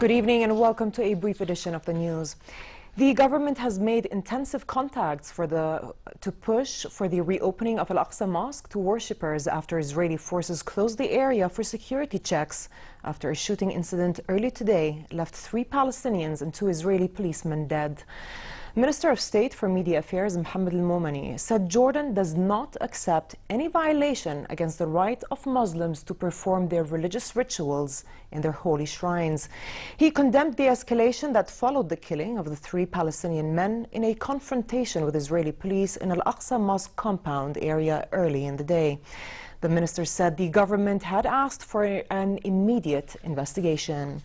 Good evening and welcome to a brief edition of the news. The government has made intensive contacts to push for the reopening of Al-Aqsa Mosque to worshippers after Israeli forces closed the area for security checks after a shooting incident early today left 3 Palestinians and 2 Israeli policemen dead. Minister of State for Media Affairs Mohammed Al-Momani said Jordan does not accept any violation against the right of Muslims to perform their religious rituals in their holy shrines. He condemned the escalation that followed the killing of the 3 Palestinian men in a confrontation with Israeli police in Al-Aqsa Mosque compound area early in the day. The minister said the government had asked for an immediate investigation.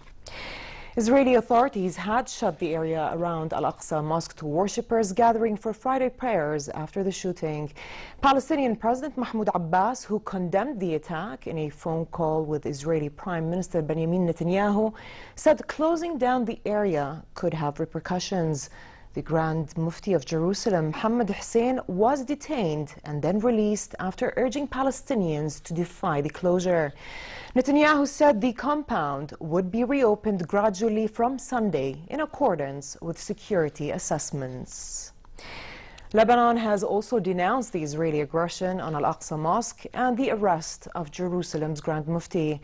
Israeli authorities had shut the area around Al-Aqsa Mosque to worshippers gathering for Friday prayers after the shooting. Palestinian President Mahmoud Abbas, who condemned the attack in a phone call with Israeli Prime Minister Benjamin Netanyahu, said closing down the area could have repercussions. The Grand Mufti of Jerusalem, Mohammed Hussein, was detained and then released after urging Palestinians to defy the closure. Netanyahu said the compound would be reopened gradually from Sunday in accordance with security assessments. Lebanon has also denounced the Israeli aggression on Al-Aqsa Mosque and the arrest of Jerusalem's Grand Mufti.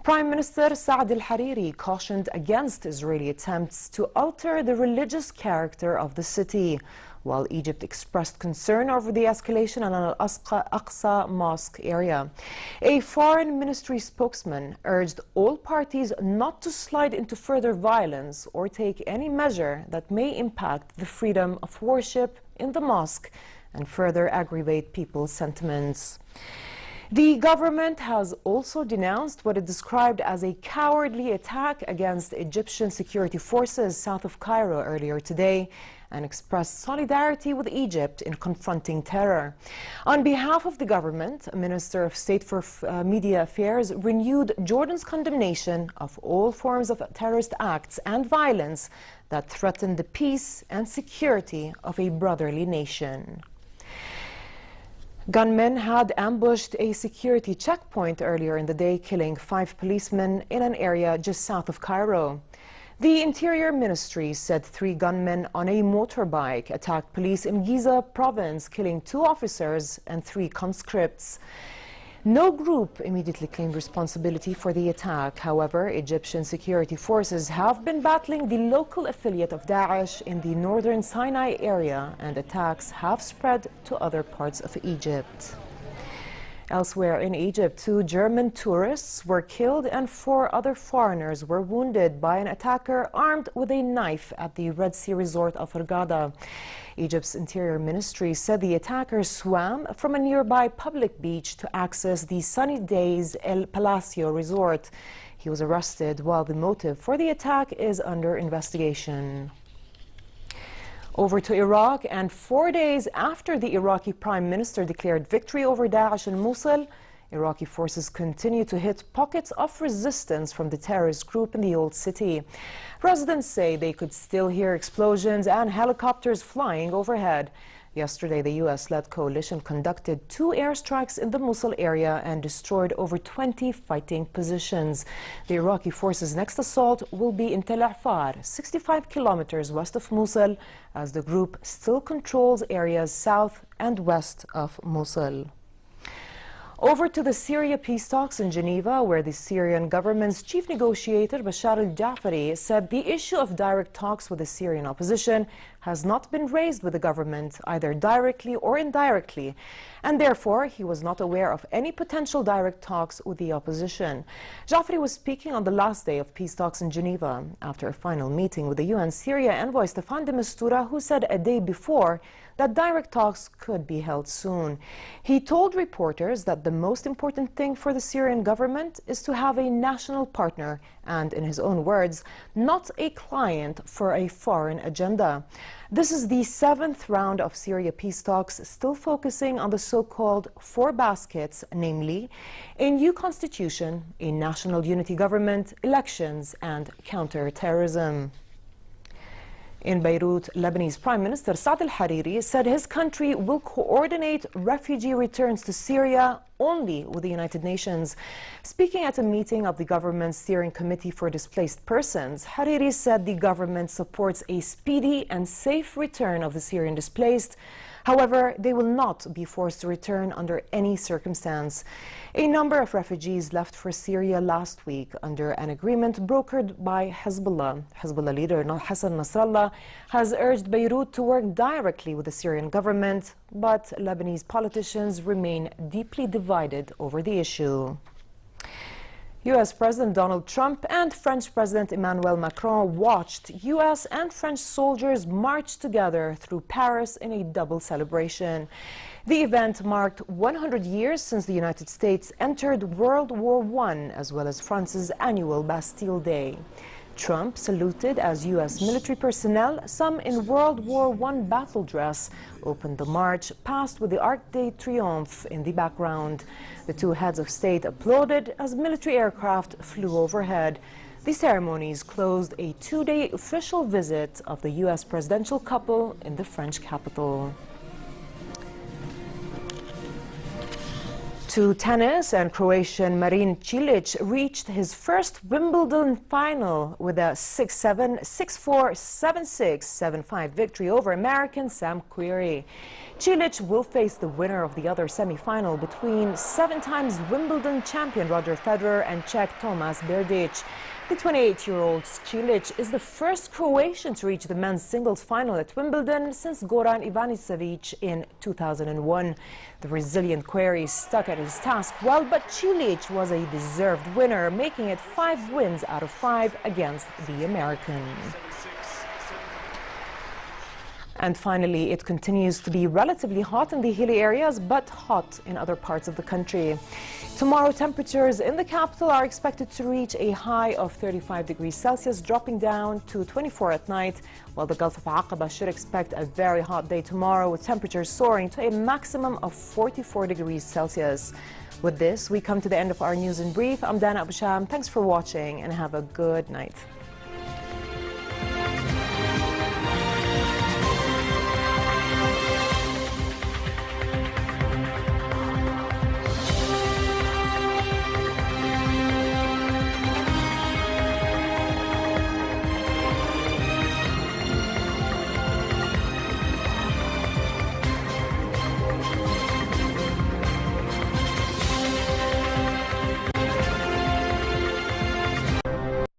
Prime Minister Saad al-Hariri cautioned against Israeli attempts to alter the religious character of the city, while Egypt expressed concern over the escalation on Al-Aqsa Mosque area. A foreign ministry spokesman urged all parties not to slide into further violence or take any measure that may impact the freedom of worship in the mosque and further aggravate people's sentiments. The government has also denounced what it described as a cowardly attack against Egyptian security forces south of Cairo earlier today and expressed solidarity with Egypt in confronting terror. On behalf of the government, Minister of State for Media Affairs renewed Jordan's condemnation of all forms of terrorist acts and violence that threaten the peace and security of a brotherly nation. Gunmen had ambushed a security checkpoint earlier in the day, killing 5 policemen in an area just south of Cairo. The Interior Ministry said 3 gunmen on a motorbike attacked police in Giza province, killing 2 officers and 3 conscripts. No group immediately claimed responsibility for the attack. However, Egyptian security forces have been battling the local affiliate of Daesh in the northern Sinai area, and attacks have spread to other parts of Egypt. Elsewhere in Egypt, 2 German tourists were killed and 4 other foreigners were wounded by an attacker armed with a knife at the Red Sea resort of Hurghada. Egypt's Interior Ministry said the attacker swam from a nearby public beach to access the Sunny Days El Palacio resort. He was arrested while the motive for the attack is under investigation. Over to Iraq, and 4 days after the Iraqi Prime Minister declared victory over Daesh in Mosul, Iraqi forces continue to hit pockets of resistance from the terrorist group in the old city. Residents say they could still hear explosions and helicopters flying overhead. Yesterday, the U.S.-led coalition conducted 2 airstrikes in the Mosul area and destroyed over 20 fighting positions. The Iraqi forces' next assault will be in Tel Afar, 65 kilometers west of Mosul, as the group still controls areas south and west of Mosul. Over to the Syria peace talks in Geneva, where the Syrian government's chief negotiator, Bashar al-Jafari, said the issue of direct talks with the Syrian opposition has not been raised with the government, either directly or indirectly, and therefore he was not aware of any potential direct talks with the opposition. Jafari was speaking on the last day of peace talks in Geneva, after a final meeting with the UN Syria envoy Staffan de Mistura, who said a day before that direct talks could be held soon. He told reporters that the most important thing for the Syrian government is to have a national partner and, in his own words, not a client for a foreign agenda. This is the 7th round of Syria peace talks, still focusing on the so-called 4 baskets, namely a new constitution, a national unity government, elections, and counter-terrorism. In Beirut, Lebanese Prime Minister Saad al-Hariri said his country will coordinate refugee returns to Syria only with the United Nations. Speaking at a meeting of the government's steering committee for displaced persons, Hariri said the government supports a speedy and safe return of the Syrian displaced. However, they will not be forced to return under any circumstance. A number of refugees left for Syria last week under an agreement brokered by Hezbollah. Hezbollah leader Hassan Nasrallah has urged Beirut to work directly with the Syrian government, but Lebanese politicians remain deeply divided over the issue. U.S. President Donald Trump and French President Emmanuel Macron watched U.S. and French soldiers march together through Paris in a double celebration. The event marked 100 years since the United States entered World War I, as well as France's annual Bastille Day. Trump saluted as U.S. military personnel, some in World War I battle dress, opened the march, passed with the Arc de Triomphe in the background. The two heads of state applauded as military aircraft flew overhead. The ceremonies closed a two-day official visit of the U.S. presidential couple in the French capital. To tennis, and Croatian Marin Cilic reached his first Wimbledon final with a 6-7, 6-4, 7-6, 7-5 victory over American Sam Querrey. Cilic will face the winner of the other semi-final between seven-times Wimbledon champion Roger Federer and Czech Tomas Berdych. The 28-year-old Cilic is the first Croatian to reach the men's singles final at Wimbledon since Goran Ivanisevic in 2001. The resilient Querrey stuck at his task well, but Cilic was a deserved winner, making it 5 wins out of 5 against the American. And finally, it continues to be relatively hot in the hilly areas, but hot in other parts of the country. Tomorrow, temperatures in the capital are expected to reach a high of 35 degrees Celsius, dropping down to 24 at night, while the Gulf of Aqaba should expect a very hot day tomorrow, with temperatures soaring to a maximum of 44 degrees Celsius. With this, we come to the end of our news in brief. I'm Dana Abusham. Thanks for watching and have a good night.